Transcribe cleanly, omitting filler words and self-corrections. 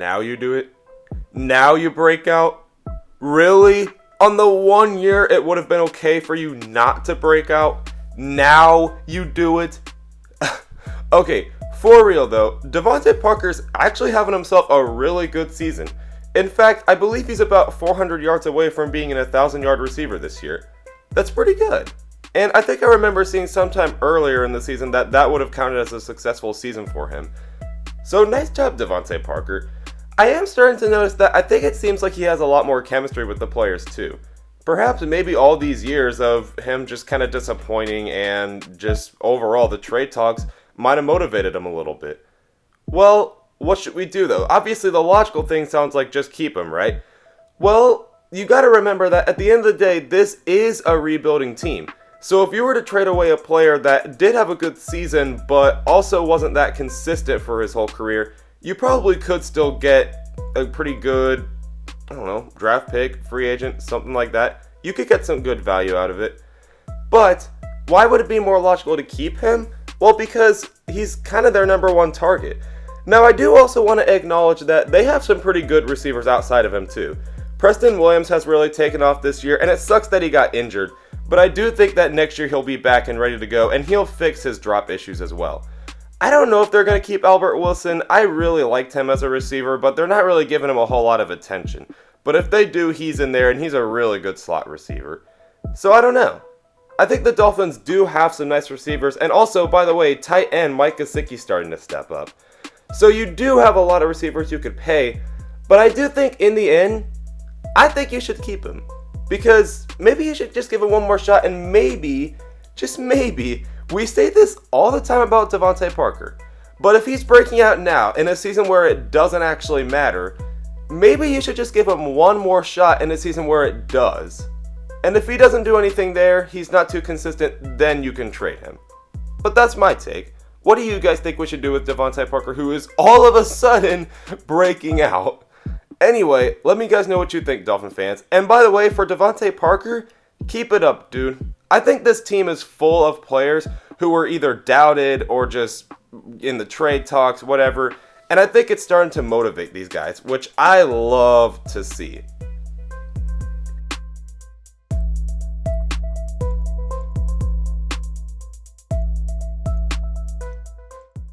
now you do it? Now you break out? Really? On the 1 year it would have been okay for you not to break out? Now you do it? Okay, for real though, Devante Parker's actually having himself a really good season. In fact, I believe he's about 400 yards away from being an 1,000-yard receiver this year. That's pretty good. And I think I remember seeing sometime earlier in the season that would have counted as a successful season for him. So nice job, Devante Parker. I am starting to notice that I think it seems like he has a lot more chemistry with the players too. Perhaps maybe all these years of him just kind of disappointing and just overall the trade talks might have motivated him a little bit. Well, what should we do though? Obviously the logical thing sounds like just keep him, right? Well, you gotta remember that at the end of the day, this is a rebuilding team. So if you were to trade away a player that did have a good season, but also wasn't that consistent for his whole career, you probably could still get a pretty good, I don't know, draft pick, free agent, something like that. You could get some good value out of it. But why would it be more logical to keep him? Well, because he's kind of their number one target. Now, I do also want to acknowledge that they have some pretty good receivers outside of him too. Preston Williams has really taken off this year, and it sucks that he got injured. But I do think that next year he'll be back and ready to go, and he'll fix his drop issues as well. I don't know if they're going to keep Albert Wilson. I really liked him as a receiver, but they're not really giving him a whole lot of attention. But if they do, he's in there, and he's a really good slot receiver. So I don't know. I think the Dolphins do have some nice receivers, and also, by the way, tight end Mike Gesicki's starting to step up. So you do have a lot of receivers you could pay, but I do think in the end, I think you should keep him. Because maybe you should just give him one more shot, and maybe, just maybe, we say this all the time about Devante Parker. But if he's breaking out now in a season where it doesn't actually matter, maybe you should just give him one more shot in a season where it does. And if he doesn't do anything there, he's not too consistent, then you can trade him. But that's my take. What do you guys think we should do with Devante Parker, who is all of a sudden breaking out? Anyway, let me guys know what you think, Dolphin fans. And by the way, for Devante Parker, keep it up, dude. I think this team is full of players who were either doubted or just in the trade talks, whatever. And I think it's starting to motivate these guys, which I love to see.